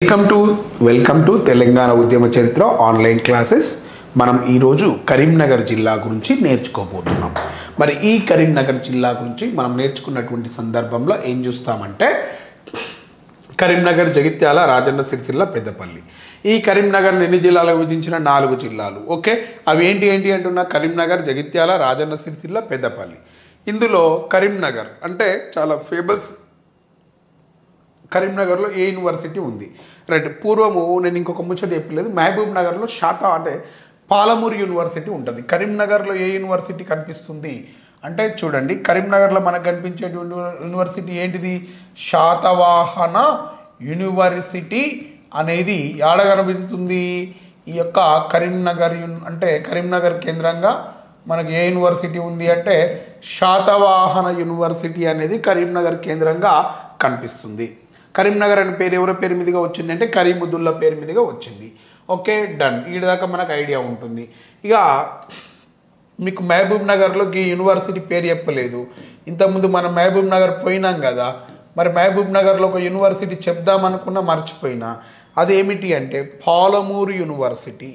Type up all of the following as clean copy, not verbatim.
Welcome to Telangana ఉద్యమ చరిత్ర online classes. మనం ఈరోజు కరీంనగర్ జిల్లా గురించి నేర్చుకోబోతున్నాం. మరి ఈ కరీంనగర్ జిల్లా గురించి మనం నేర్చుకున్నటువంటి సందర్భంలో ఏం చూస్తామంటే కరీంనగర్, జగిత్యాల, రాజన్న సిరిసిల్ల, పెద్దపల్లి. ఈ కరీంనగర్ ఎన్ని జిల్లాలకు విభజించిన 4 జిల్లాలు. ఓకే, అవి ఏంటి అంటున్నా కరీంనగర్, జగిత్యాల, రాజన్న సిరిసిల్ల, పెద్దపల్లి. ఇందులో కరీంనగర్ అంటే చాలా ఫేమస్. కరీంనగర్లో ఏ యూనివర్సిటీ ఉంది? రైట్. పూర్వము నేను ఇంకొక ముచ్చట చెప్పలేదు, మహబూబ్ నగర్లో అంటే పాలమూరు యూనివర్సిటీ ఉంటుంది. కరీంనగర్లో ఏ యూనివర్సిటీ కనిపిస్తుంది అంటే చూడండి, కరీంనగర్లో మనకు కనిపించే యూనివర్సిటీ ఏంటిది? శాతవాహన యూనివర్సిటీ అనేది ఏడ కనిపిస్తుంది? ఈ యొక్క కరీంనగర్ అంటే కరీంనగర్ కేంద్రంగా మనకి ఏ యూనివర్సిటీ ఉంది అంటే శాతవాహన యూనివర్సిటీ అనేది కరీంనగర్ కేంద్రంగా కనిపిస్తుంది. కరీంనగర్ అనే పేరు ఎవరి పేరు మీదుగా వచ్చింది అంటే కరీముద్దుల్లా పేరు మీదుగా వచ్చింది. Okay, done. ఈ దాకా మనకు ఐడియా ఉంటుంది. ఇక మీకు మహబూబ్ నగర్లో ఈ యూనివర్సిటీ పేరు చెప్పలేదు. ఇంతకుముందు మనం మహబూబ్ నగర్ పోయినాం కదా, మరి మహబూబ్ నగర్లో ఒక యూనివర్సిటీ చెప్దామనుకున్నా మర్చిపోయినా. అదేమిటి అంటే పాలమూరు యూనివర్సిటీ.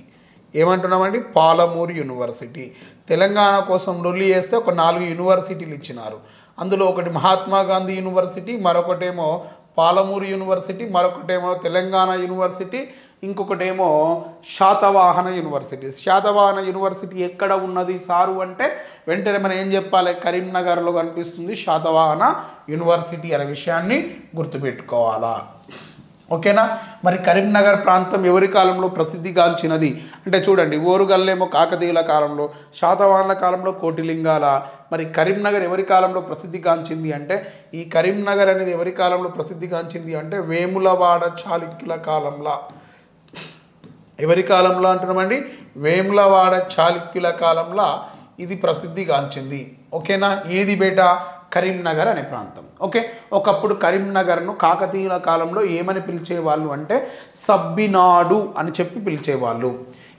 ఏమంటున్నామండి? పాలమూరు యూనివర్సిటీ. తెలంగాణ కోసం లొల్లి చేస్తే ఒక 4 యూనివర్సిటీలు ఇచ్చినారు. అందులో ఒకటి మహాత్మా గాంధీ యూనివర్సిటీ, మరొకటేమో పాలమూరు యూనివర్సిటీ, మరొకటేమో తెలంగాణ యూనివర్సిటీ, ఇంకొకటేమో శాతవాహన యూనివర్సిటీ. శాతవాహన యూనివర్సిటీ ఎక్కడ ఉన్నది సారు అంటే వెంటనే మనం ఏం చెప్పాలి? కరీంనగర్లో కనిపిస్తుంది శాతవాహన యూనివర్సిటీ అనే విషయాన్ని గుర్తుపెట్టుకోవాలా. ఓకేనా? మరి కరీంనగర్ ప్రాంతం ఎవరి కాలంలో ప్రసిద్ధిగాంచినది అంటే చూడండి, ఓరుగల్లేమో కాకతీయుల కాలంలో, శాతవాహనుల కాలంలో కోటిలింగాల. మరి కరీంనగర్ ఎవరి కాలంలో ప్రసిద్ధిగాంచింది అంటే ఈ కరీంనగర్ అనేది ఎవరి కాలంలో ప్రసిద్ధిగాంచింది అంటే వేములవాడ చాళుక్యుల కాలంలో. ఎవరి కాలంలో అంటున్నామండి? వేములవాడ చాళుక్యుల కాలంలో ఇది ప్రసిద్ధిగాంచింది. ఓకేనా? ఏది బేటా? కరీంనగర్ అనే ప్రాంతం. ఓకే, ఒకప్పుడు కరీంనగర్ను కాకతీయుల కాలంలో ఏమని పిలిచేవాళ్ళు అంటే సబ్బినాడు అని చెప్పి పిలిచేవాళ్ళు.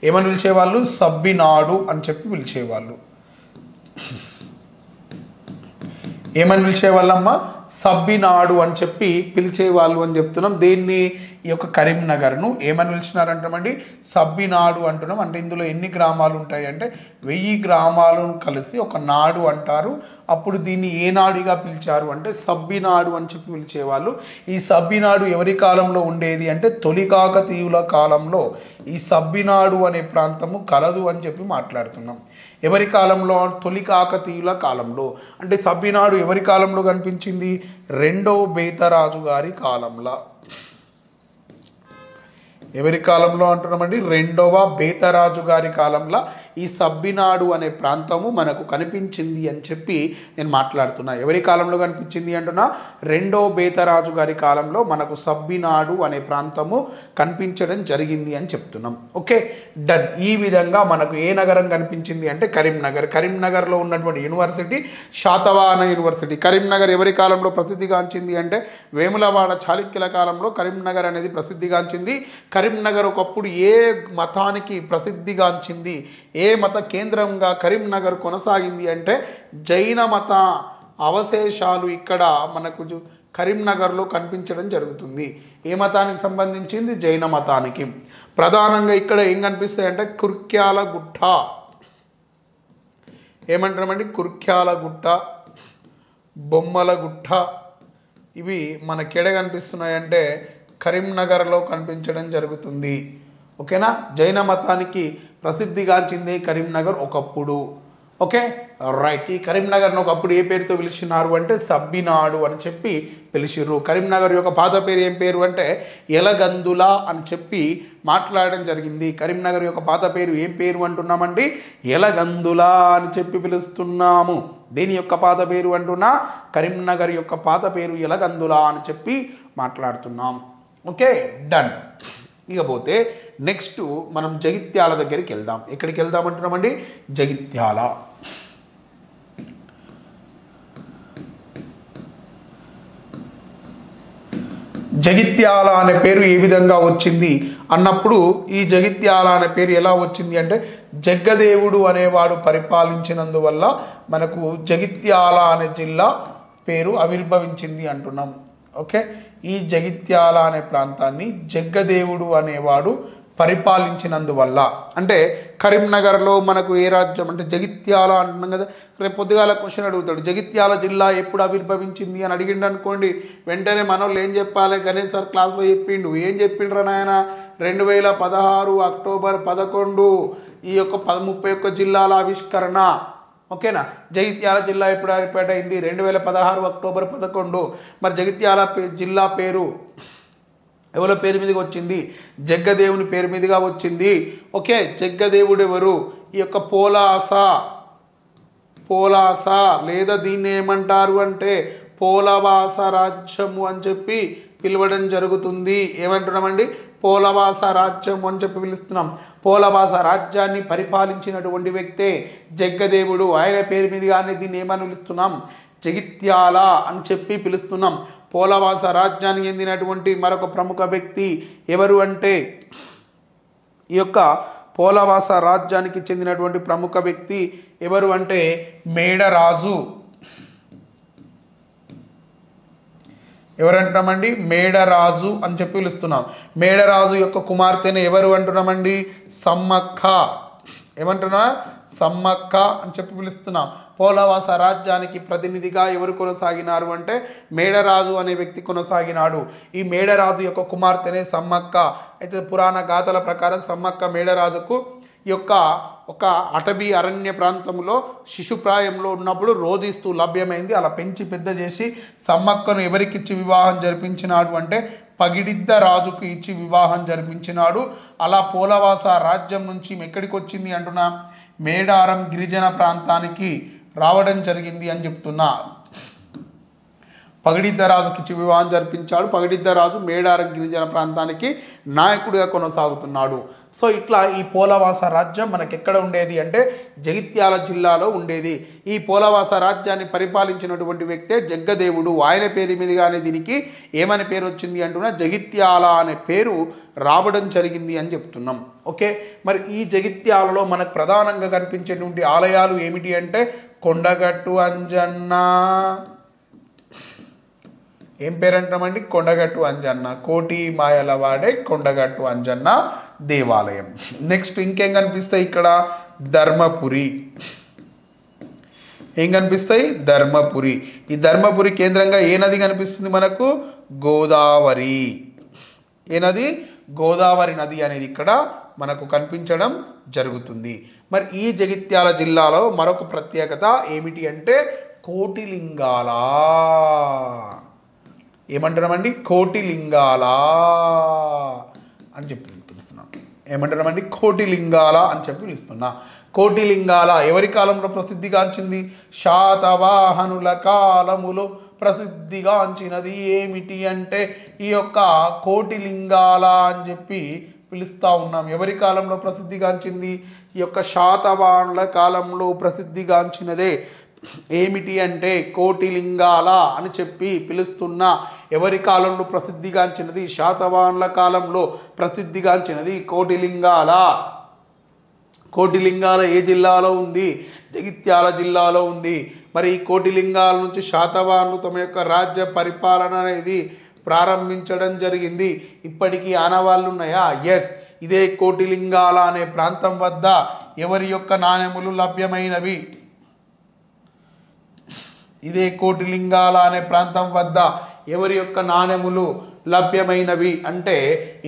ఏమని పిలిచేవాళ్ళు? సబ్బినాడు అని చెప్పి పిలిచేవాళ్ళు. ఏమని పిలిచేవాళ్ళమ్మా? సబ్బినాడు అని చెప్పి పిలిచేవాళ్ళు అని చెప్తున్నాం. దీన్ని ఈ యొక్క కరీంనగర్ను ఏమని పిలిచినారంటామండి? సబ్బినాడు అంటున్నాం. అంటే ఇందులో ఎన్ని గ్రామాలు ఉంటాయి అంటే 1000 గ్రామాలను కలిసి ఒక నాడు అంటారు. అప్పుడు దీన్ని ఏ నాడుగా పిలిచారు అంటే సబ్బినాడు అని చెప్పి పిలిచేవాళ్ళు. ఈ సబ్బినాడు ఎవరి కాలంలో ఉండేది అంటే తొలి కాకతీయుల కాలంలో ఈ సబ్బినాడు అనే ప్రాంతము కలదు అని చెప్పి మాట్లాడుతున్నాం. ఎవరి కాలంలో? తొలి కాకతీయుల కాలంలో. అంటే సబ్బినాడు ఎవరి కాలంలో కనిపించింది? 2వ బేతరాజు గారి కాలంలో. ఎవరి కాలంలో అంటున్నామండి? 2వ బేతరాజు గారి కాలంలో ఈ సబ్బినాడు అనే ప్రాంతము మనకు కనిపించింది అని చెప్పి నేను మాట్లాడుతున్నా. ఎవరి కాలంలో కనిపించింది అంటున్నా? 2వ బేతరాజు గారి కాలంలో మనకు సబ్బినాడు అనే ప్రాంతము కనిపించడం జరిగింది అని చెప్తున్నాం. Okay, done. ఈ విధంగా మనకు ఏ నగరం కనిపించింది అంటే కరీంనగర్. కరీంనగర్లో ఉన్నటువంటి యూనివర్సిటీ శాతవాహన యూనివర్సిటీ. కరీంనగర్ ఎవరి కాలంలో ప్రసిద్ధిగాంచింది అంటే వేములవాడ చాళుక్యుల కాలంలో కరీంనగర్ అనేది ప్రసిద్ధిగాంచింది. కరీంనగర్ ఒకప్పుడు ఏ మతానికి ప్రసిద్ధిగాంచింది, ఏ మత కేంద్రంగా కరీంనగర్ కొనసాగింది అంటే జైన మత అవశేషాలు ఇక్కడ మనకు కరీంనగర్లో కనిపించడం జరుగుతుంది. ఏ మతానికి సంబంధించింది? జైన మతానికి. ప్రధానంగా ఇక్కడ ఏం కనిపిస్తాయి అంటే కుర్క్యాల గుట్ట. ఏమంటామండి? కుర్క్యాల గుట్ట, బొమ్మల గుట్ట, ఇవి మనకెడ కనిపిస్తున్నాయంటే కరీంనగర్లో కనిపించడం జరుగుతుంది. ఓకేనా? జైన మతానికి ప్రసిద్ధిగాంచింది కరీంనగర్ ఒకప్పుడు. Okay, right. ఈ కరీంనగర్ను ఒకప్పుడు ఏ పేరుతో పిలిచినారు అంటే సబ్బినాడు అని చెప్పి పిలిచిర్రు. కరీంనగర్ యొక్క పాత పేరు ఏం పేరు అంటే ఎలగందుల అని చెప్పి మాట్లాడడం జరిగింది. కరీంనగర్ యొక్క పాత పేరు ఏం పేరు అంటున్నామండి? ఎలగందుల అని చెప్పి పిలుస్తున్నాము. దీని యొక్క పాత పేరు అంటున్నా కరీంనగర్ యొక్క పాత పేరు ఎలగందుల అని చెప్పి మాట్లాడుతున్నాం. Okay, done. ఇకపోతే నెక్స్ట్ మనం జగిత్యాల దగ్గరికి వెళ్దాం. ఎక్కడికి వెళ్దాం అంటున్నామండి? జగిత్యాల. జగిత్యాల అనే పేరు ఏ విధంగా వచ్చింది అన్నప్పుడు ఈ జగిత్యాల అనే పేరు ఎలా వచ్చింది అంటే జగ్గదేవుడు అనేవాడు పరిపాలించినందువల్ల మనకు జగిత్యాల అనే జిల్లా పేరు ఆవిర్భవించింది అంటున్నాం. ఓకే, ఈ జగిత్యాల అనే ప్రాంతాన్ని జగ్గదేవుడు అనేవాడు పరిపాలించినందువల్ల. అంటే కరీంనగర్లో మనకు ఏ రాజ్యం అంటే జగిత్యాల అంటున్నాం కదా. రేపు పొద్దుగాల క్వశ్చన్ అడుగుతాడు, జగిత్యాల జిల్లా ఎప్పుడు ఆవిర్భవించింది అని అడిగిండు అనుకోండి, వెంటనే మనోళ్ళు ఏం చెప్పాలి, గణేష్ సార్ క్లాస్లో చెప్పిండు. ఏం చెప్పిండ్రు నాయన, 2016 అక్టోబర్ 11 ఈ యొక్క 31 జిల్లాల ఆవిష్కరణ. ఓకేనా, జగిత్యాల జిల్లా ఎప్పుడు ఏర్పాటైంది, 2016 అక్టోబర్ 11. మరి జగిత్యాల జిల్లా పేరు ఎవరి పేరు మీదుగా వచ్చింది, జగ్గదేవుని పేరు మీదుగా వచ్చింది. ఓకే, జగ్గదేవుడు ఎవరు, ఈ యొక్క పోలాస లేదా దీన్ని ఏమంటారు అంటే పోలవాస రాజ్యము అని చెప్పి పిలవడం జరుగుతుంది. ఏమంటున్నామండి, పోలవాస రాజ్యము అని చెప్పి పిలుస్తున్నాం. పోలవాస రాజ్యాన్ని పరిపాలించినటువంటి వ్యక్తే జగ్గదేవుడు. ఆయన పేరు మీదుగానే దీన్ని ఏమని పిలుస్తున్నాం, జగిత్యాల అని చెప్పి పిలుస్తున్నాం. పోలవాస రాజ్యానికి చెందినటువంటి మరొక ప్రముఖ వ్యక్తి ఎవరు అంటే, ఈ యొక్క పోలవాస రాజ్యానికి చెందినటువంటి ప్రముఖ వ్యక్తి ఎవరు అంటే మేడరాజు. ఎవరంటున్నామండి, మేడరాజు అని చెప్పి పిలుస్తున్నాం. మేడరాజు యొక్క కుమార్తెను ఎవరు అంటున్నామండి, సమ్మక్క. ఏమంటున్నా, సమ్మక్క అని చెప్పి పిలుస్తున్నాం. పోలవాస రాజ్యానికి ప్రతినిధిగా ఎవరు కొనసాగినారు అంటే మేడరాజు అనే వ్యక్తి కొనసాగినాడు. ఈ మేడరాజు యొక్క కుమార్తెనే సమ్మక్క. అయితే పురాణ గాథల ప్రకారం సమ్మక్క మేడరాజుకు ఈ యొక్క ఒక అటవీ అరణ్య ప్రాంతంలో శిశుప్రాయంలో ఉన్నప్పుడు రోధిస్తూ లభ్యమైంది. అలా పెంచి పెద్ద చేసి సమ్మక్కను ఎవరికిచ్చి వివాహం జరిపించినాడు అంటే పగిడిద్ద రాజుకు ఇచ్చి వివాహం జరిపించినాడు. అలా పోలవాస రాజ్యం నుంచి ఎక్కడికి వచ్చింది అంటున్నా, మేడారం గిరిజన ప్రాంతానికి రావడం జరిగింది అని చెప్తున్నా. పగిడిద్దరాజుకి ఇచ్చి వివాహం జరిపించాడు. పగిడిద్దరాజు మేడారం గిరిజన ప్రాంతానికి నాయకుడిగా కొనసాగుతున్నాడు. సో ఇట్లా ఈ పోలవాస రాజ్యం మనకి ఎక్కడ ఉండేది అంటే జగిత్యాల జిల్లాలో ఉండేది. ఈ పోలవాస రాజ్యాన్ని పరిపాలించినటువంటి వ్యక్తే జగ్గదేవుడు. ఆయన పేరు మీదుగానే దీనికి ఏమని పేరు వచ్చింది అంటున్నా, జగిత్యాల అనే పేరు రావడం జరిగింది అని చెప్తున్నాం. ఓకే, మరి ఈ జగిత్యాలలో మనకు ప్రధానంగా కనిపించేటువంటి ఆలయాలు ఏమిటి అంటే కొండగట్టు అంజన్న. ఏం పేరు అంటామండి, కొండగట్టు అంజన్న. కోటి మాయల వాడే కొండగట్టు అంజన్న దేవాలయం. నెక్స్ట్ ఇంకేం కనిపిస్తాయి ఇక్కడ, ధర్మపురి. ఏం కనిపిస్తాయి, ధర్మపురి. ఈ ధర్మపురి కేంద్రంగా ఏ నది కనిపిస్తుంది మనకు, గోదావరి. ఏ నది, గోదావరి నది అనేది ఇక్కడ మనకు కనిపించడం జరుగుతుంది. మరి ఈ జగిత్యాల జిల్లాలో మరొక ప్రత్యేకత ఏమిటి అంటే కోటిలింగాల. ఏమంటున్నామండి, కోటిలింగాల అని చెప్పి పిలుస్తున్నాం. ఏమంటున్నామండి, కోటిలింగాల అని చెప్పి పిలుస్తున్నా. కోటిలింగాల ఎవరి కాలంలో ప్రసిద్ధిగాంచింది, శాతవాహనుల కాలములో ప్రసిద్ధిగాంచినది. ఏమిటి అంటే ఈ యొక్క కోటిలింగాల అని చెప్పి పిలుస్తూ ఉన్నాం. ఎవరి కాలంలో ప్రసిద్ధిగాంచింది, ఈ యొక్క శాతవాహనుల కాలంలో ప్రసిద్ధిగాంచినదే. ఏమిటి అంటే కోటిలింగాల అని చెప్పి పిలుస్తున్నా. ఎవరి కాలంలో ప్రసిద్ధిగాంచినది, శాతవాహనుల కాలంలో ప్రసిద్ధిగాంచినది కోటిలింగాల. కోటిలింగాల ఏ జిల్లాలో ఉంది, జగిత్యాల జిల్లాలో ఉంది. మరి ఈ కోటిలింగాల నుంచి శాతవాహనులు తమ యొక్క రాజ్య పరిపాలన అనేది ప్రారంభించడం జరిగింది. ఇప్పటికీ ఆనవాళ్ళు ఉన్నాయా, ఎస్. ఇదే కోటిలింగాల అనే ప్రాంతం వద్ద ఎవరి యొక్క నాణెములు లభ్యమైనవి, ఇదే కోటిలింగాల అనే ప్రాంతం వద్ద ఎవరి యొక్క నాణెములు లభ్యమైనవి అంటే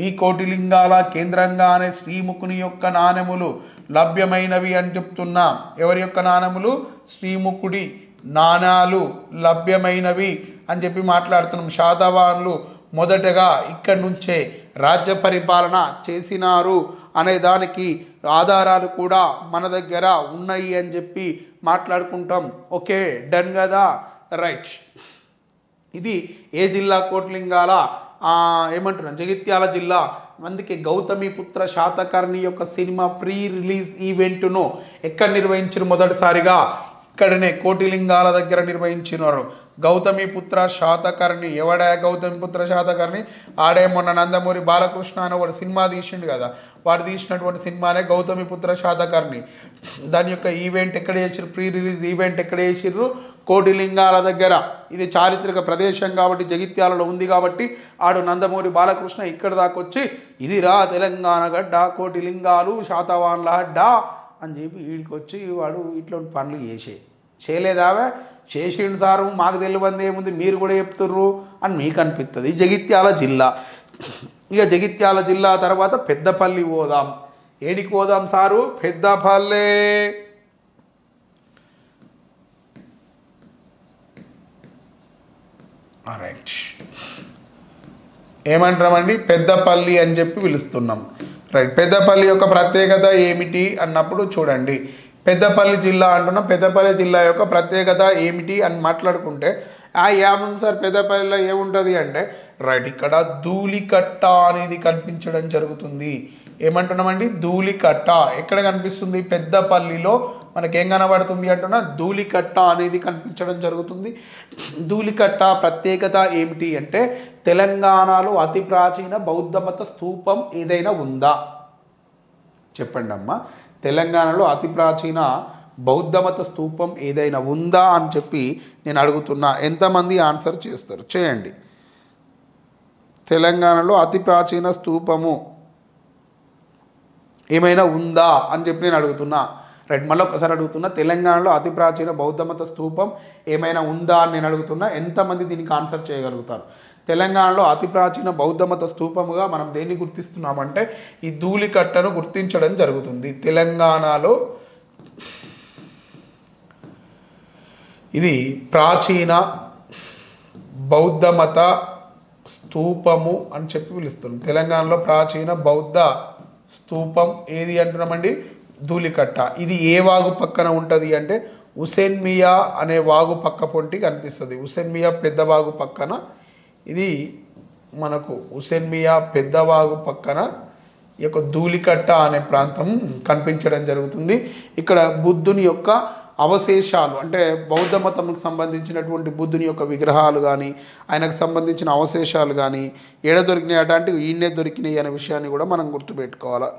ఈ కోటిలింగాల కేంద్రంగానే శ్రీముఖుని యొక్క నాణెములు లభ్యమైనవి అని చెప్తున్నా. ఎవరి యొక్క నాణెములు, శ్రీముఖుడి నాణాలు లభ్యమైనవి అని చెప్పి మాట్లాడుతున్నాం. శాతవాహనులు మొదటగా ఇక్కడి నుంచే రాజ్య పరిపాలన చేసినారు అనే దానికి ఆధారాలు కూడా మన దగ్గర ఉన్నాయి అని చెప్పి మాట్లాడుకుంటాం. ఓకే, డన్ కదా, రైట్. ఇది ఏ జిల్లా, కోటిలింగాల ఏమంటున్నాం, జగిత్యాల జిల్లా. అందుకే గౌతమిపుత్ర శాతకర్ణి యొక్క సినిమా ప్రీ రిలీజ్ ఈవెంట్ను ఎక్కడ నిర్వహించారు, మొదటిసారిగా ఇక్కడనే కోటిలింగాల దగ్గర నిర్వహించినారు. గౌతమిపుత్ర శాతకర్ణి ఎవడా, గౌతమిపుత్ర శాతకర్ణి ఆడే మొన్న నందమూరి బాలకృష్ణ అని ఒకటి సినిమా తీసిండు కదా, వాడు తీసినటువంటి సినిమానే గౌతమిపుత్ర శాతకర్ణి. దాని యొక్క ఈవెంట్ ఎక్కడ చేసిర్రు, ప్రీ రిలీజ్ ఈవెంట్ ఎక్కడ చేసిర్రు, కోటిలింగాల దగ్గర. ఇది చారిత్రక ప్రదేశం కాబట్టి, జగిత్యాలలో ఉంది కాబట్టి ఆడు నందమూరి బాలకృష్ణ ఇక్కడ దాకా వచ్చి ఇది రా తెలంగాణ గడ్డ, కోటిలింగాలు శాతవాన్ల అడ్డ అని చెప్పి వీడికి వచ్చి వాడు ఇట్లాంటి పనులు చేయలేదావే. చేసిండు సారు, మాకు తెలియదు ఏముంది, మీరు కూడా చెప్తుర్రు అని మీకు అనిపిస్తుంది. జగిత్యాల జిల్లా. ఇక జగిత్యాల జిల్లా తర్వాత పెద్దపల్లి పోదాం. ఏడికి పోదాం సారు? పెద్దపల్లి. రైట్, ఏమంటామండి? పెద్దపల్లి అని చెప్పి పిలుస్తున్నాం. రైట్, పెద్దపల్లి యొక్క ప్రత్యేకత ఏమిటి అన్నప్పుడు చూడండి, పెద్దపల్లి జిల్లా అంటున్నాం. పెద్దపల్లి జిల్లా యొక్క ప్రత్యేకత ఏమిటి అని మాట్లాడుకుంటే ఏముంది సార్ పెద్దపల్లిలో ఏముంటుంది అంటే, రైట్, ఇక్కడ ధూళికట్ట అనేది కనిపించడం జరుగుతుంది. ఏమంటున్నామండి? ధూళికట్ట ఎక్కడ కనిపిస్తుంది? పెద్దపల్లిలో మనకేం కనబడుతుంది అంటున్నా, ధూళికట్ట అనేది కనిపించడం జరుగుతుంది. ధూళికట్ట ప్రత్యేకత ఏమిటి అంటే, తెలంగాణలో అతి ప్రాచీన బౌద్ధ మత స్తూపం ఏదైనా ఉందా చెప్పండి అమ్మా. తెలంగాణలో అతి ప్రాచీన బౌద్ధ మత స్తూపం ఏదైనా ఉందా అని చెప్పి నేను అడుగుతున్నా. ఎంతమంది ఆన్సర్ చేస్తారు? చేయండి. తెలంగాణలో అతి ప్రాచీన స్తూపము ఏమైనా ఉందా అని చెప్పి నేను అడుగుతున్నా. రైట్, మళ్ళీ ఒకసారి అడుగుతున్నా, తెలంగాణలో అతి ప్రాచీన బౌద్ధ మత స్తూపం ఏమైనా ఉందా అని నేను అడుగుతున్నా. ఎంతమంది దీనికి ఆన్సర్ చేయగలుగుతారు? తెలంగాణలో అతి ప్రాచీన బౌద్ధ మత స్తూపముగా మనం దేన్ని గుర్తిస్తున్నామంటే ఈ ధూళికట్టను గుర్తించడం జరుగుతుంది. తెలంగాణలో ఇది ప్రాచీన బౌద్ధ మత స్తూపము అని చెప్పి పిలుస్తున్నాం. తెలంగాణలో ప్రాచీన బౌద్ధ స్తూపం ఏది అంటున్నామండి? ధూళికట్ట. ఇది ఏ వాగు పక్కన ఉంటుంది అంటే హుసేన్ మియా అనే వాగు పక్క పొంటి కనిపిస్తుంది. హుసేన్ మియా పెద్ద వాగు పక్కన, ఇది మనకు హుసేన్ మియా పెద్ద వాగు పక్కన ఈ యొక్క ధూళికట్ట అనే ప్రాంతం కనిపించడం జరుగుతుంది. ఇక్కడ బుద్ధుని యొక్క అవశేషాలు, అంటే బౌద్ధ మతంకు సంబంధించినటువంటి బుద్ధుని యొక్క విగ్రహాలు కానీ, ఆయనకు సంబంధించిన అవశేషాలు కానీ ఏడ దొరికినాయి అంటే ఈయనే దొరికినాయి అనే విషయాన్ని కూడా మనం గుర్తుపెట్టుకోవాలి.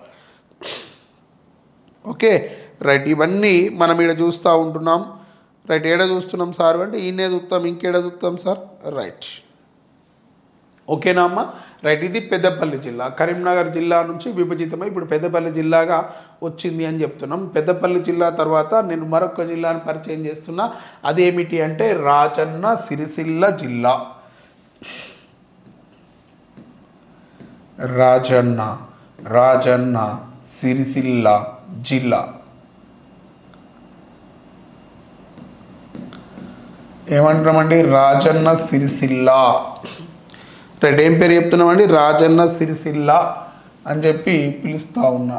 ఓకే, రైట్, ఇవన్నీ మనం ఈడ చూస్తూ ఉంటున్నాం. రైట్, ఏడ చూస్తున్నాం సార్ అంటే ఈయనే చూస్తాం, ఇంకేడ చూస్తాం సార్? రైట్, ఓకేనా అమ్మ? రైట్, ఇది పెద్దపల్లి జిల్లా. కరీంనగర్ జిల్లా నుంచి విభజితమై ఇప్పుడు పెద్దపల్లి జిల్లాగా వచ్చింది అని చెప్తున్నాం. పెద్దపల్లి జిల్లా తర్వాత నేను మరొక జిల్లాను పరిచయం చేస్తున్నా. అదేమిటి అంటే రాజన్న సిరిసిల్ల జిల్లా. రాజన్న సిరిసిల్ల జిల్లా. ఏమంటామండి? రాజన్న సిరిసిల్ల. రైట్, ఏం పేరు చెప్తున్నామండి? రాజన్న సిరిసిల్ల అని చెప్పి పిలుస్తూ ఉన్నా.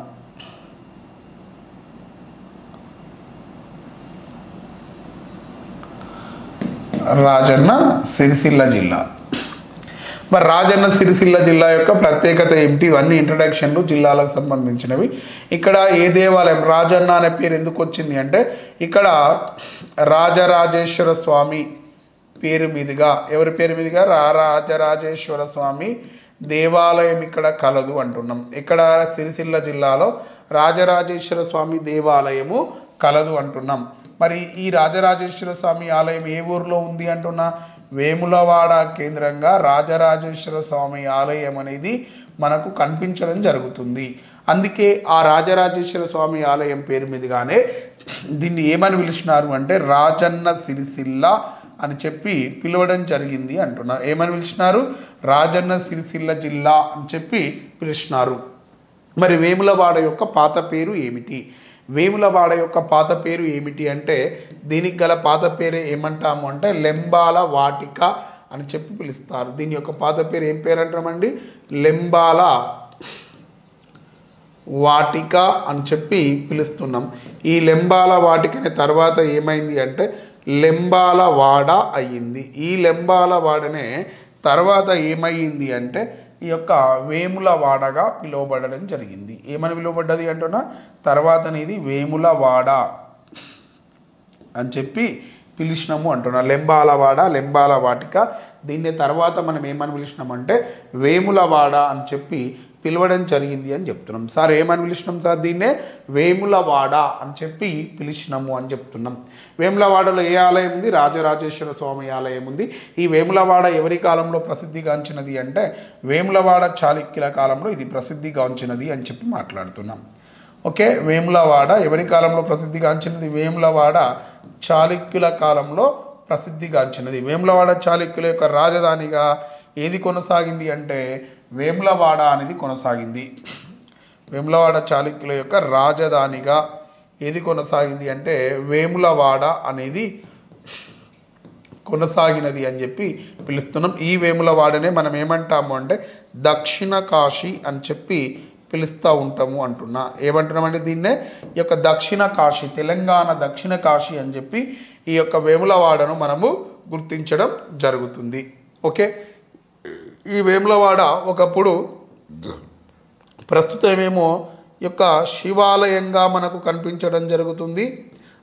రాజన్న సిరిసిల్ల జిల్లా. మరి రాజన్న సిరిసిల్ల జిల్లా యొక్క ప్రత్యేకత ఏమిటి? ఇవన్నీ ఇంట్రడక్షన్లు జిల్లాలకు సంబంధించినవి. ఇక్కడ ఏ దేవాలయం రాజన్న అనే పేరు ఎందుకు వచ్చింది అంటే, ఇక్కడ రాజరాజేశ్వర స్వామి పేరు మీదుగా, ఎవరి పేరు మీదుగా? రాజరాజేశ్వర స్వామి దేవాలయం ఇక్కడ కలదు అంటున్నాం. ఇక్కడ సిరిసిల్ల జిల్లాలో రాజరాజేశ్వర స్వామి దేవాలయము కలదు అంటున్నాం. మరి ఈ రాజరాజేశ్వర స్వామి ఆలయం ఏ ఊరిలో ఉంది అంటున్నా? వేములవాడ కేంద్రంగా రాజరాజేశ్వర స్వామి ఆలయం అనేది మనకు కనిపించడం జరుగుతుంది. అందుకే ఆ రాజరాజేశ్వర స్వామి ఆలయం పేరు మీదుగానే దీన్ని ఏమని పిలిచినారు అంటే రాజన్న సిరిసిల్ల అని చెప్పి పిలవడం జరిగింది అంటున్నా. ఏమని పిలిచినారు? రాజన్న సిరిసిల్ల జిల్లా అని చెప్పి పిలిచినారు. మరి వేములవాడ యొక్క పాత పేరు ఏమిటి? వేములవాడ యొక్క పాత పేరు ఏమిటి అంటే, దీనికి గల పాత పేరు ఏమంటాము అంటే లెంబాల వాటిక అని చెప్పి పిలుస్తారు. దీని యొక్క పాత పేరు ఏం పేరు అంటామండి? లెంబాల వాటిక అని చెప్పి పిలుస్తున్నాం. ఈ లెంబాల వాటికని తర్వాత ఏమైంది అంటే లెంబాల వాడ అయ్యింది. ఈ లెంబాల వాడనే తర్వాత ఏమైంది అంటే ఈ యొక్క వేములవాడగా పిలువబడడం జరిగింది. ఏమని పిలువబడ్డది అంటున్నా? తర్వాతనేది వేములవాడ అని చెప్పి పిలిచినాము అంటున్నా. లెంబాలవాడ, లెంబాల వాటిక. దీన్ని తర్వాత మనం ఏమని పిలిచినామంటే వేములవాడ అని చెప్పి పిలవడం జరిగింది అని చెప్తున్నాం. సార్ ఏమని పిలిచినాం సార్? దీన్నే వేములవాడ అని చెప్పి పిలిచినాము అని చెప్తున్నాం. వేములవాడలో ఏ ఆలయం ఉంది? రాజరాజేశ్వర స్వామి ఆలయం ఉంది. ఈ వేములవాడ ఎవరి కాలంలో ప్రసిద్ధిగాంచినది అంటే వేములవాడ చాళుక్యుల కాలంలో ఇది ప్రసిద్ధిగాంచినది అని చెప్పి మాట్లాడుతున్నాం. ఓకే, వేములవాడ ఎవరి కాలంలో ప్రసిద్ధిగాంచినది? వేములవాడ చాళుక్యుల కాలంలో ప్రసిద్ధిగాంచినది. వేములవాడ చాళుక్యుల యొక్క రాజధానిగా ఏది కొనసాగింది అంటే వేములవాడ అనేది కొనసాగింది. వేములవాడ చాళుక్యుల యొక్క రాజధానిగా ఏది కొనసాగింది అంటే వేములవాడ అనేది కొనసాగినది అని చెప్పి పిలుస్తున్నాం. ఈ వేములవాడనే మనం ఏమంటాము అంటే దక్షిణ కాశీ అని చెప్పి పిలుస్తూ ఉంటాము అంటున్నా. ఏమంటున్నామంటే దీన్నే ఈ యొక్క దక్షిణ కాశీ, తెలంగాణ దక్షిణ కాశీ అని చెప్పి ఈ యొక్క వేములవాడను మనము గుర్తించడం జరుగుతుంది. ఓకే, ఈ వేములవాడ ఒకప్పుడు ప్రస్తుతమేమో యొక్క శివాలయంగా మనకు కనిపించడం జరుగుతుంది.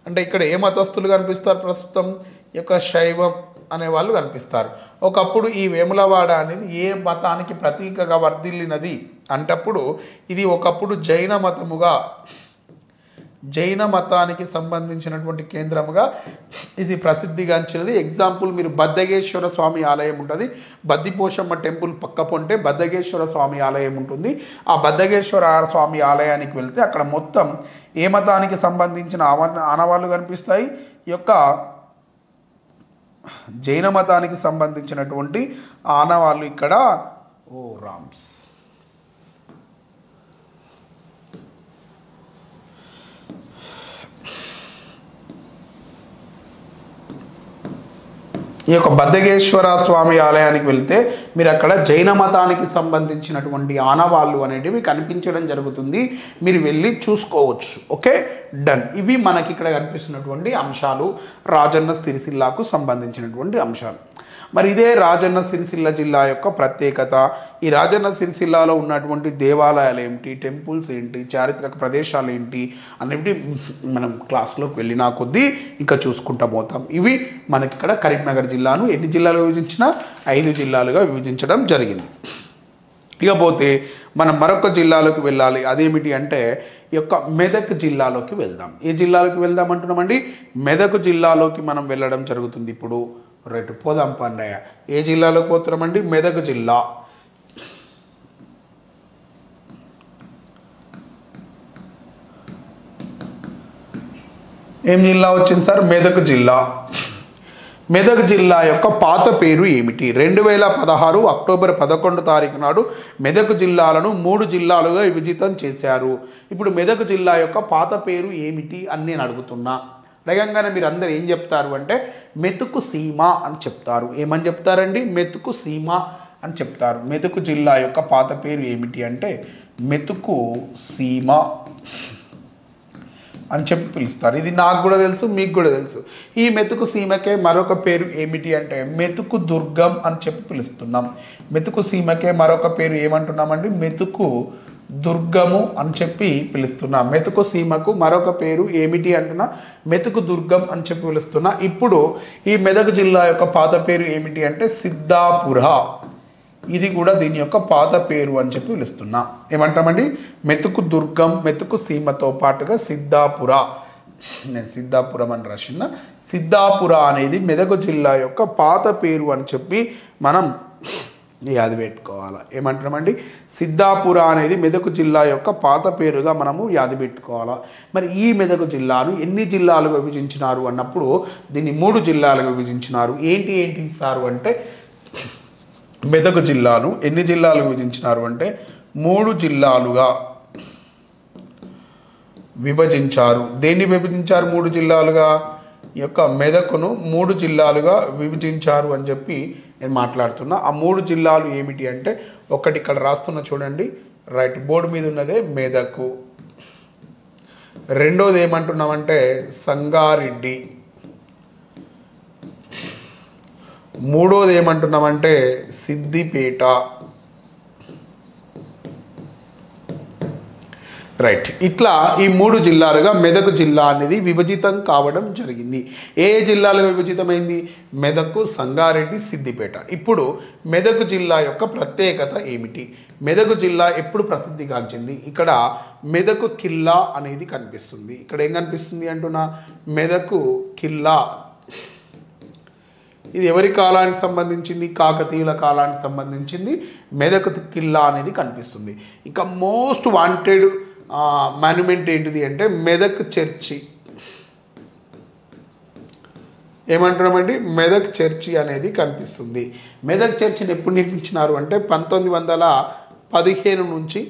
అంటే ఇక్కడ ఏ మతస్థులు కనిపిస్తారు? ప్రస్తుతం యొక్క శైవం అనే వాళ్ళు కనిపిస్తారు. ఒకప్పుడు ఈ వేములవాడ అనేది ఏ మతానికి ప్రతీకగా వర్ధిల్లినది అంటప్పుడు ఇది ఒకప్పుడు జైన మతానికి సంబంధించినటువంటి కేంద్రముగా ఇది ప్రసిద్ధిగాంచినది. ఎగ్జాంపుల్ మీరు బద్దగేశ్వర స్వామి ఆలయం ఉంటుంది, బద్దిపోషమ్మ టెంపుల్ పక్క పొంటే బద్దగేశ్వర స్వామి ఆలయం ఉంటుంది. ఆ బద్దగేశ్వర స్వామి ఆలయానికి వెళ్తే అక్కడ మొత్తం ఏ మతానికి సంబంధించిన ఆనవాళ్ళు కనిపిస్తాయి? ఈ యొక్క జైన మతానికి సంబంధించినటువంటి ఆనవాళ్ళు ఇక్కడ రామ్స్ ఈ యొక్క బద్దగేశ్వర స్వామి ఆలయానికి వెళ్తే మీరు అక్కడ జైన మతానికి సంబంధించినటువంటి ఆనవాళ్ళు అనేటివి కనిపించడం జరుగుతుంది. మీరు వెళ్ళి చూసుకోవచ్చు. Okay, done. ఇవి మనకి ఇక్కడ కనిపిస్తున్నటువంటి అంశాలు, రాజన్న సిరిసిల్లాకు సంబంధించినటువంటి అంశాలు. మరి ఇదే రాజన్న సిరిసిల్ల జిల్లా యొక్క ప్రత్యేకత. ఈ రాజన్న సిరిసిల్లాలో ఉన్నటువంటి దేవాలయాలు ఏంటి, టెంపుల్స్ ఏంటి, చారిత్రక ప్రదేశాలు ఏంటి అనేవి మనం క్లాస్లోకి వెళ్ళినా కొద్దీ ఇంకా చూసుకుంటూ పోతాం. ఇవి మనకి ఇక్కడ కరీంనగర్ జిల్లాను ఎన్ని జిల్లాలు విభజించినా 5 జిల్లాలుగా విభజించడం జరిగింది. ఇకపోతే మనం మరొక జిల్లాలోకి వెళ్ళాలి. అదేమిటి అంటే ఈ యొక్క మెదక్ జిల్లాలోకి వెళ్దాం. ఏ జిల్లాలోకి వెళ్దాం అంటున్నామండి? మెదక్ జిల్లాలోకి మనం వెళ్ళడం జరుగుతుంది. ఇప్పుడు రైట్, పోదాం పండయ్య. ఏ జిల్లాలోకి పోతున్నామండి? మెదక్ జిల్లా. ఏం జిల్లా వచ్చింది సార్? మెదక్ జిల్లా. మెదక్ జిల్లా యొక్క పాత పేరు ఏమిటి? 2016 అక్టోబర్ 11 తారీఖు నాడు మెదక్ జిల్లాలను 3 జిల్లాలుగా విభజితం చేశారు. ఇప్పుడు మెదక్ జిల్లా యొక్క పాత పేరు ఏమిటి అని నేను అడుగుతున్నా. అడగంగానే మీరు అందరు ఏం చెప్తారు అంటే మెతుకు సీమ అని చెప్తారు. ఏమని చెప్తారండి? మెతుకు సీమ అని చెప్తారు. మెతుకు జిల్లా యొక్క పాత పేరు ఏమిటి అంటే మెతుకు సీమ అని చెప్పి పిలుస్తారు. ఇది నాకు కూడా తెలుసు, మీకు కూడా తెలుసు. ఈ మెతుకు సీమకే మరొక పేరు ఏమిటి అంటే మెతుకు దుర్గం అని చెప్పి పిలుస్తున్నాం. మెతుకు సీమకే మరొక పేరు ఏమంటున్నామండి? మెతుకు దుర్గము అని చెప్పి పిలుస్తున్నా. మెతుకు సీమకు మరొక పేరు ఏమిటి అంటున్నా? మెతుకు దుర్గం అని చెప్పి పిలుస్తున్నా. ఇప్పుడు ఈ మెదక్ జిల్లా యొక్క పాత పేరు ఏమిటి అంటే సిద్ధాపుర. ఇది కూడా దీని యొక్క పాత పేరు అని చెప్పి పిలుస్తున్నా. ఏమంటామండి? మెతుకు దుర్గం, మెతుకు సీమతో పాటుగా సిద్ధాపుర. నేను సిద్ధాపురం అని రాసిన. సిద్ధాపుర అనేది మెదక్ జిల్లా యొక్క పాత పేరు అని చెప్పి మనం యాది పెట్టుకోవాలి. ఏమంటామండి? సిద్ధాపుర అనేది మెదక్ జిల్లా యొక్క పాత పేరుగా మనము యాది పెట్టుకోవాలా. మరి ఈ మెదక్ జిల్లాను ఎన్ని జిల్లాలుగా విభజించినారు అన్నప్పుడు దీన్ని 3 జిల్లాలుగా విభజించినారు. ఏంటి ఇస్తారు అంటే మెదక్ జిల్లాను ఎన్ని జిల్లాలుగా విభజించినారు అంటే 3 జిల్లాలుగా విభజించారు. దేన్ని విభజించారు? 3 జిల్లాలుగా. ఈ యొక్క మెదకును 3 జిల్లాలుగా విభజించారు అని చెప్పి నేను మాట్లాడుతున్నా. ఆ 3 జిల్లాలు ఏమిటి అంటే ఒకటి ఇక్కడ రాస్తున్నా చూడండి, రైట్ బోర్డు మీద ఉన్నదే మెదకు. రెండోది ఏమంటున్నామంటే సంగారెడ్డి. మూడోది ఏమంటున్నామంటే సిద్దిపేట. రైట్, ఇట్లా ఈ 3 జిల్లాలుగా మెదక్ జిల్లా అనేది విభజితం కావడం జరిగింది. ఏ జిల్లాలుగా విభజితమైంది? మెదక్, సంగారెడ్డి, సిద్దిపేట. ఇప్పుడు మెదక్ జిల్లా యొక్క ప్రత్యేకత ఏమిటి? మెదక్ జిల్లా ఎప్పుడు ప్రసిద్ధిగాంచింది? ఇక్కడ మెదక్ ఖిల్లా అనేది కనిపిస్తుంది. ఇక్కడ ఏం కనిపిస్తుంది అంటున్నా, మెదక్ ఖిల్లా. ఇది ఎవరి కాలానికి సంబంధించింది? కాకతీయుల కాలానికి సంబంధించింది. మెదక్ ఖిల్లా అనేది కనిపిస్తుంది. ఇక మోస్ట్ వాంటెడ్ మాన్యుమెంట్ ఏంటిది అంటే మెదక్ చర్చి. ఏమంటున్నామండి? మెదక్ చర్చి అనేది కనిపిస్తుంది. మెదక్ చర్చిని ఎప్పుడు నిర్మించినారు అంటే 1915 నుంచి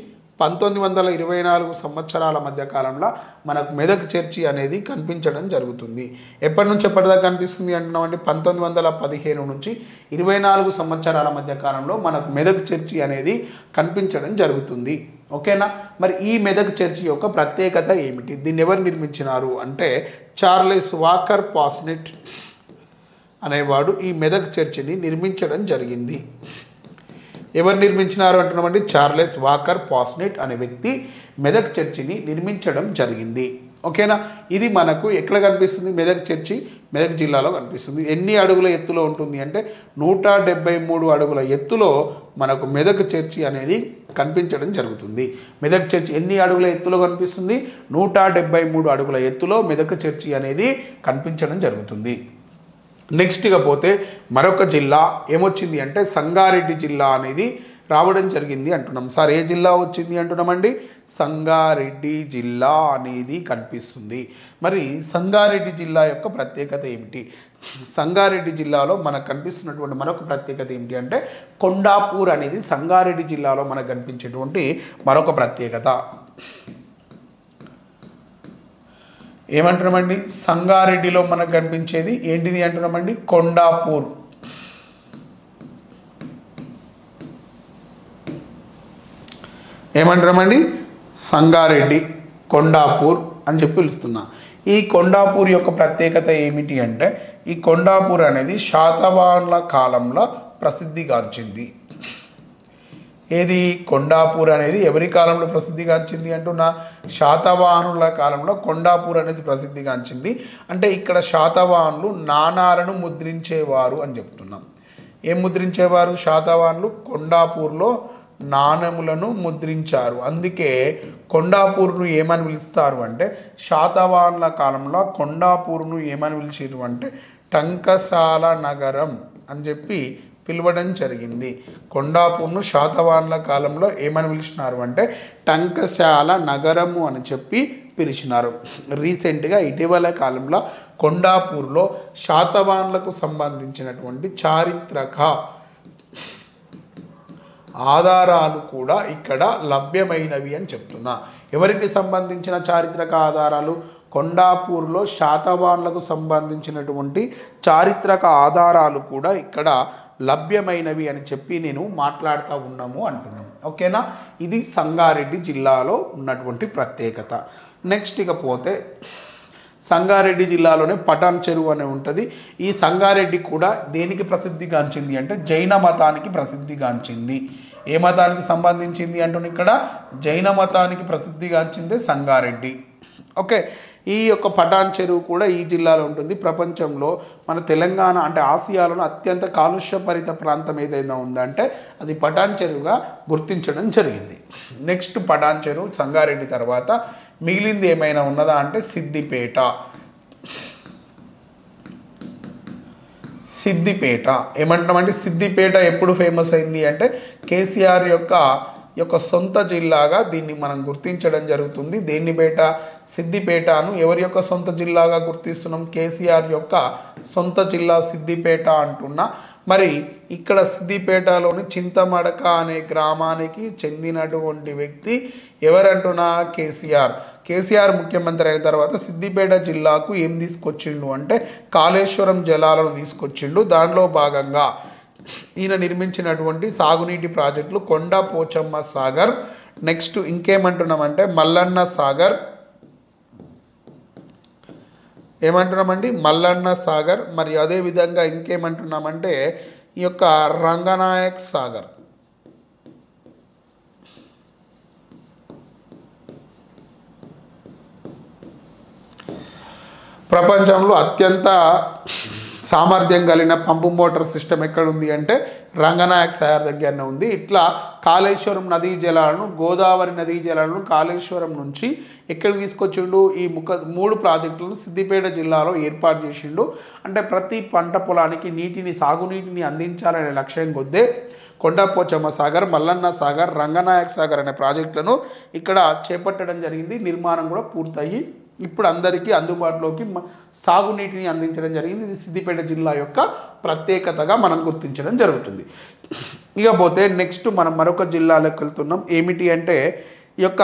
1924 సంవత్సరాల మధ్య కాలంలో మనకు మెదక్ చర్చి అనేది కనిపించడం జరుగుతుంది. ఎప్పటి నుంచి ఎప్పటిదాకా కనిపిస్తుంది అంటున్నామంటే 1915 నుంచి 24 సంవత్సరాల మధ్య కాలంలో మనకు మెదక్ చర్చి అనేది కనిపించడం జరుగుతుంది. ఓకేనా? మరి ఈ మెదక్ చర్చి యొక్క ప్రత్యేకత ఏమిటి? దీన్ని ఎవరు నిర్మించినారు అంటే చార్లెస్ వాకర్ పాస్నెట్ అనేవాడు ఈ మెదక్ చర్చిని నిర్మించడం జరిగింది. ఎవరు నిర్మించినారు అంటున్నామండి? చార్లెస్ వాకర్ పాస్నెట్ అనే వ్యక్తి మెదక్ చర్చిని నిర్మించడం జరిగింది. ఓకేనా? ఇది మనకు ఎక్కడ కనిపిస్తుంది? మెదక్ చర్చి మెదక్ జిల్లాలో కనిపిస్తుంది. ఎన్ని అడుగుల ఎత్తులో ఉంటుంది అంటే 173 అడుగుల ఎత్తులో మనకు మెదక్ చర్చి అనేది కనిపించడం జరుగుతుంది. మెదక్ చర్చి ఎన్ని అడుగుల ఎత్తులో కనిపిస్తుంది? 173 అడుగుల ఎత్తులో మెదక్ చర్చి అనేది కనిపించడం జరుగుతుంది. నెక్స్ట్గా పోతే మరొక జిల్లా ఏమొచ్చింది అంటే సంగారెడ్డి జిల్లా అనేది రావడం జరిగింది అంటున్నాం. సార్ ఏ జిల్లా వచ్చింది అంటున్నామండి? సంగారెడ్డి జిల్లా అనేది కనిపిస్తుంది. మరి సంగారెడ్డి జిల్లా యొక్క ప్రత్యేకత ఏమిటి? సంగారెడ్డి జిల్లాలో మనకు కనిపిస్తున్నటువంటి మరొక ప్రత్యేకత ఏమిటి అంటే కొండాపూర్ అనేది సంగారెడ్డి జిల్లాలో మనకు కనిపించేటువంటి మరొక ప్రత్యేకత. ఏమంటున్నామండి? సంగారెడ్డిలో మనకు కనిపించేది ఏంటిది అంటున్నామండి? కొండాపూర్. ఏమంటున్నామండి? సంగారెడ్డి కొండాపూర్ అని చెప్పి పిలుస్తున్నా. ఈ కొండాపూర్ యొక్క ప్రత్యేకత ఏమిటి అంటే ఈ కొండాపూర్ అనేది శాతవాహనుల కాలంలో ప్రసిద్ధిగాంచింది. ఏది? కొండాపూర్ అనేది ఎవరి కాలంలో ప్రసిద్ధిగాంచింది అంటున్నా? శాతవాహనుల కాలంలో కొండాపూర్ అనేది ప్రసిద్ధిగాంచింది. అంటే ఇక్కడ శాతవాహనులు నాణాలను ముద్రించేవారు అని చెప్తున్నాం. ఏం ముద్రించేవారు? శాతవాహనులు కొండాపూర్లో నాణములను ముద్రించారు. అందుకే కొండాపూర్ను ఏమని పిలుస్తారు అంటే శాతవాహనుల కాలంలో కొండాపూర్ను ఏమని పిలిచారు అంటే టంకశాల నగరం అని చెప్పి పిలవడం జరిగింది. కొండాపూర్ను శాతవాహనుల కాలంలో ఏమని పిలిచినారు అంటే టంకశాల నగరము అని చెప్పి పిలిచినారు. రీసెంట్గా ఇటీవల కాలంలో కొండాపూర్లో శాతవాహనులకు సంబంధించినటువంటి చారిత్రక ఆధారాలు కూడా ఇక్కడ లభ్యమైనవి అని చెప్తున్నా. ఎవరికి సంబంధించిన చారిత్రక ఆధారాలు? కొండాపూర్లో శాతవాహనులకు సంబంధించినటువంటి చారిత్రక ఆధారాలు కూడా ఇక్కడ లభ్యమైనవి అని చెప్పి నేను మాట్లాడుతూ ఉన్నాము అంటున్నాను. ఓకేనా? ఇది సంగారెడ్డి జిల్లాలో ఉన్నటువంటి ప్రత్యేకత. నెక్స్ట్ ఇకపోతే సంగారెడ్డి జిల్లాలోనే పటాన్ చెరువు అనే ఉంటుంది. ఈ సంగారెడ్డి కూడా దేనికి ప్రసిద్ధిగాంచింది అంటే జైన మతానికి ప్రసిద్ధిగాంచింది. ఏ మతానికి సంబంధించింది అంటున్నా? ఇక్కడ జైన మతానికి ప్రసిద్ధిగాంచిందే సంగారెడ్డి. ఓకే, ఈ యొక్క పటాన్ చెరువు కూడా ఈ జిల్లాలో ఉంటుంది. ప్రపంచంలో మన తెలంగాణ అంటే ఆసియాలోనే అత్యంత కాలుష్యభరిత ప్రాంతం ఏదైనా ఉందంటే అది పటాన్ చెరువుగా గుర్తించడం జరిగింది. నెక్స్ట్ పటాన్ చెరువు సంగారెడ్డి తర్వాత మిగిలింది ఏమైనా ఉన్నదా అంటే సిద్దిపేట. సిద్దిపేట ఏమంటున్నామంటే సిద్దిపేట ఎప్పుడు ఫేమస్ అయింది అంటే కేసీఆర్ యొక్క సొంత జిల్లాగా దీన్ని మనం గుర్తించడం జరుగుతుంది. దేన్నిపేట? సిద్దిపేటను ఎవరి యొక్క సొంత జిల్లాగా గుర్తిస్తున్నాం? కేసీఆర్ యొక్క సొంత జిల్లా సిద్దిపేట అంటున్నా. మరి ఇక్కడ సిద్దిపేటలోని చింతమడక అనే గ్రామానికి చెందినటువంటి వ్యక్తి ఎవరంటున్నా? కేసీఆర్ ముఖ్యమంత్రి అయిన తర్వాత సిద్దిపేట జిల్లాకు ఏం తీసుకొచ్చిండు అంటే కాళేశ్వరం జలాలను తీసుకొచ్చిండు. దానిలో భాగంగా ఈయన నిర్మించినటువంటి సాగునీటి ప్రాజెక్టులు కొండ పోచమ్మ సాగర్, నెక్స్ట్ ఇంకేమంటున్నామంటే మల్లన్న సాగర్, ఏమంటున్నామండి మల్లన్న సాగర్. మరి అదేవిధంగా ఇంకేమంటున్నామంటే ఈ యొక్క రంగనాయక్ సాగర్. ప్రపంచంలో అత్యంత సామర్థ్యం కలిగిన పంపు మోటార్ సిస్టమ్ ఎక్కడ ఉంది అంటే రంగనాయక్ సాగర్ దగ్గరనే ఉంది. ఇట్లా కాళేశ్వరం నదీ జలాలను, గోదావరి నదీ జలాలను కాళేశ్వరం నుంచి ఎక్కడికి తీసుకొచ్చిండు, ఈ 3 ప్రాజెక్టులను సిద్దిపేట జిల్లాలో ఏర్పాటు చేసిండు. అంటే ప్రతి పంట పొలానికి నీటిని, సాగునీటిని అందించాలనే లక్ష్యం కొద్దే కొండపోచమ్మ సాగర్, మల్లన్న సాగర్, రంగనాయక్ సాగర్ అనే ప్రాజెక్టులను ఇక్కడ చేపట్టడం జరిగింది. నిర్మాణం కూడా పూర్తయి ఇప్పుడు అందరికీ అందుబాటులోకి సాగునీటిని అందించడం జరిగింది. ఇది సిద్దిపేట జిల్లా యొక్క ప్రత్యేకతగా మనం గుర్తించడం జరుగుతుంది. ఇకపోతే నెక్స్ట్ మనం మరొక జిల్లాలోకి వెళ్తున్నాం. ఏమిటి అంటే ఈ యొక్క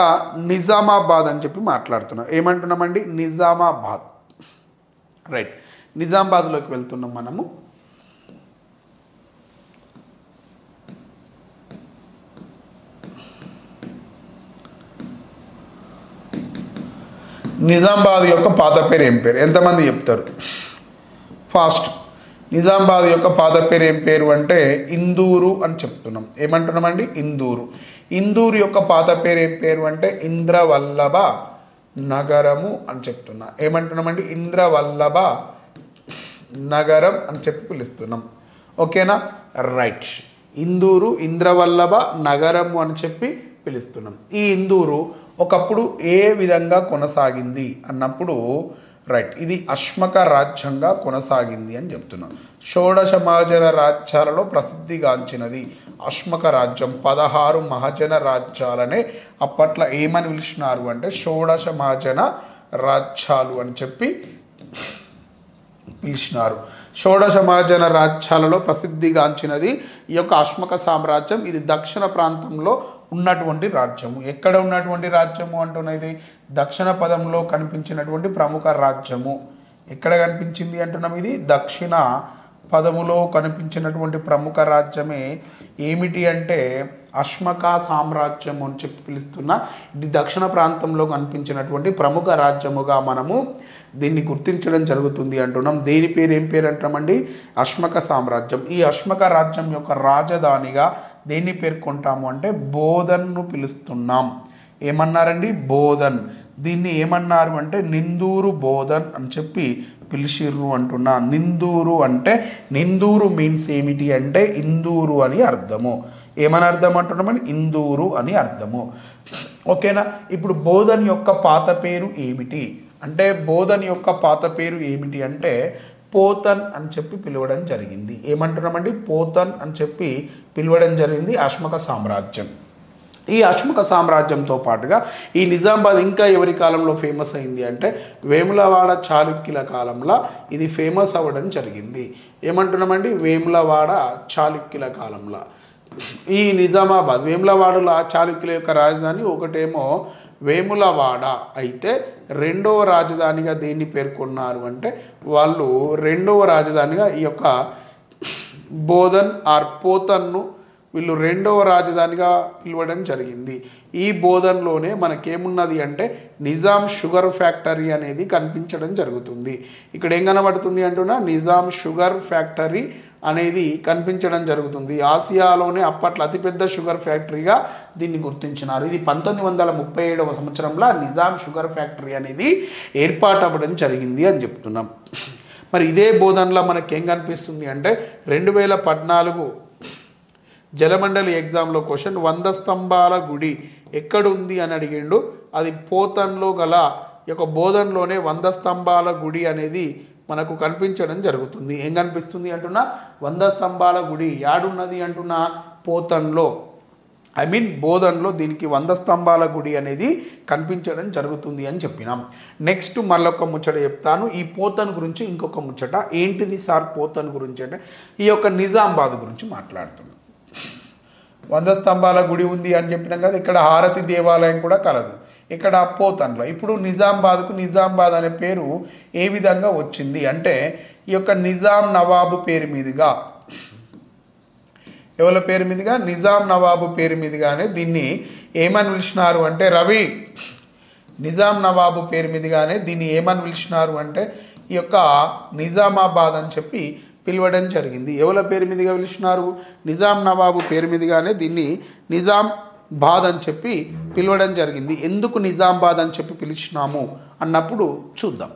నిజామాబాద్ అని చెప్పి మాట్లాడుతున్నాం. ఏమంటున్నామండి? నిజామాబాద్. రైట్, నిజామాబాద్లోకి వెళ్తున్నాం మనము. నిజామాబాద్ యొక్క పాత పేరు ఏం పేరు? ఎంతమంది చెప్తారు? ఫాస్ట్. నిజామాబాద్ యొక్క పాత పేరు ఏం పేరు అంటే ఇందూరు అని చెప్తున్నాం. ఏమంటున్నామండి? ఇందూరు. ఇందూరు యొక్క పాత పేరు ఏం పేరు అంటే ఇంద్రవల్లభ నగరము అని చెప్తున్నా. ఏమంటున్నామండి? ఇంద్రవల్లభ నగరం అని చెప్పి పిలుస్తున్నాం. ఓకేనా? రైట్. ఇందూరు ఇంద్రవల్లభ నగరము అని చెప్పి పిలుస్తున్నాం. ఈ ఇందూరు ఒకప్పుడు ఏ విధంగా కొనసాగింది అన్నప్పుడు రైట్, ఇది అశ్మక రాజ్యంగా కొనసాగింది అని చెప్తున్నాం. షోడశ మహాజన రాజ్యాలలో ప్రసిద్ధిగాంచినది అశ్మక రాజ్యం. 16 మహాజన రాజ్యాలనే అప్పట్లో ఏమని పిలిచినారు అంటే షోడశ మహాజన రాజ్యాలు అని చెప్పి పిలిచినారు. షోడశ మహాజన రాజ్యాలలో ప్రసిద్ధిగాంచినది ఈ యొక్క అశ్మక సామ్రాజ్యం. ఇది దక్షిణ ప్రాంతంలో ఉన్నటువంటి రాజ్యము. ఎక్కడ ఉన్నటువంటి రాజ్యము అంటున్నది? దక్షిణ పదంలో కనిపించినటువంటి ప్రముఖ రాజ్యము. ఎక్కడ కనిపించింది అంటున్నాం? ఇది దక్షిణ పదములో కనిపించినటువంటి ప్రముఖ రాజ్యమే ఏమిటి అంటే అశ్మక సామ్రాజ్యం అని చెప్పి పిలుస్తున్నా. ఇది దక్షిణ ప్రాంతంలో కనిపించినటువంటి ప్రముఖ రాజ్యముగా మనము దీన్ని గుర్తించడం జరుగుతుంది అంటున్నాం. దేని పేరు ఏం పేరు అంటామండి? అశ్మక సామ్రాజ్యం. ఈ అశ్మక రాజ్యం యొక్క రాజధానిగా దేన్ని పేర్కొంటాము అంటే బోధన్ను పిలుస్తున్నాం. ఏమన్నారండి? బోధన్. దీన్ని ఏమన్నారు అంటే నిందూరు బోధన్ అని చెప్పి పిలిచిర్రు అంటున్నా. నిందూరు అంటే నిందూరు మీన్స్ ఏమిటి అంటే ఇందూరు అని అర్థము. ఏమని అర్థం అంటున్నామని? ఇందూరు అని అర్థము. ఓకేనా? ఇప్పుడు బోధన్ యొక్క పాత పేరు ఏమిటి అంటే బోధన్ యొక్క పాత పేరు ఏమిటి అంటే పోతన్ అని చెప్పి పిలవడం జరిగింది. ఏమంటున్నామండి? పోతన్ అని చెప్పి పిలవడం జరిగింది అశ్మక సామ్రాజ్యం. ఈ అశ్మక సామ్రాజ్యంతో పాటుగా ఈ నిజామాబాద్ ఇంకా ఎవరి కాలంలో ఫేమస్ అయింది అంటే వేములవాడ చాళుక్యుల కాలంలో ఇది ఫేమస్ అవ్వడం జరిగింది. ఏమంటున్నామండి? వేములవాడ చాళుక్యుల కాలంలో ఈ నిజామాబాద్, వేములవాడలో చాళుక్యుల యొక్క రాజధాని ఒకటేమో వేములవాడ అయితే రెండవ రాజధానిగా దేన్ని పేర్కొన్నారు అంటే వాళ్ళు రెండవ రాజధానిగా ఈ యొక్క బోధన్ ఆర్ పోతన్ను వీళ్ళు రెండవ రాజధానిగా పిలవడం జరిగింది. ఈ బోధన్లోనే మనకేమున్నది అంటే నిజాం షుగర్ ఫ్యాక్టరీ అనేది కనిపించడం జరుగుతుంది. ఇక్కడ ఏం కనబడుతుంది అంటున్నా? నిజాం షుగర్ ఫ్యాక్టరీ అనేది కనిపించడం జరుగుతుంది. ఆసియాలోనే అప్పట్లో అతిపెద్ద షుగర్ ఫ్యాక్టరీగా దీన్ని గుర్తించినారు. ఇది 1937వ సంవత్సరంలో నిజాం షుగర్ ఫ్యాక్టరీ అనేది ఏర్పాటు అవ్వడం జరిగింది అని చెప్తున్నాం. మరి ఇదే బోధనలో మనకేం కనిపిస్తుంది అంటే 2014 జలమండలి ఎగ్జామ్లో క్వశ్చన్ 100 స్తంభాల గుడి ఎక్కడుంది అని అడిగిండు. అది పోతన్లో గల ఈ యొక్క బోధన్లోనే 100 స్తంభాల గుడి అనేది మనకు కనిపించడం జరుగుతుంది. ఏం కనిపిస్తుంది అంటున్నా? 100 స్తంభాల గుడి యాడున్నది అంటున్నా? పోతన్లో, బోధన్లో దీనికి 100 స్తంభాల గుడి అనేది కనిపించడం జరుగుతుంది అని చెప్పినాం. నెక్స్ట్ మళ్ళొక ముచ్చట చెప్తాను. ఈ పోతన్ గురించి ఇంకొక ముచ్చట. ఏంటిది సార్ పోతన్ గురించి అంటే ఈ యొక్క నిజామాబాద్ గురించి మాట్లాడుతున్నాం. 100 స్తంభాల గుడి ఉంది అని చెప్పినాం కదా. ఇక్కడ హారతి దేవాలయం కూడా కలదు ఇక్కడ పోతన్లో. ఇప్పుడు నిజామాబాద్కు నిజామాబాద్ అనే పేరు ఏ విధంగా వచ్చింది అంటే ఈ యొక్క నిజాం నవాబు పేరు మీదుగా, ఎవరి పేరు మీదుగా? నిజాం నవాబు పేరు మీదుగానే దీన్ని ఏమని పిలిచినారు అంటే నిజాం నవాబు పేరు మీదుగానే దీన్ని ఏమని పిలిచినారు అంటే ఈ యొక్క నిజామాబాద్ అని చెప్పి పిలవడం జరిగింది. ఎవరి పేరు మీదుగా పిలిచినారు? నిజాం నవాబు పేరు మీదుగానే దీన్ని నిజామాబాద్ అని చెప్పి పిలవడం జరిగింది. ఎందుకు నిజామాబాద్ అని చెప్పి పిలిచినాము అన్నప్పుడు చూద్దాం.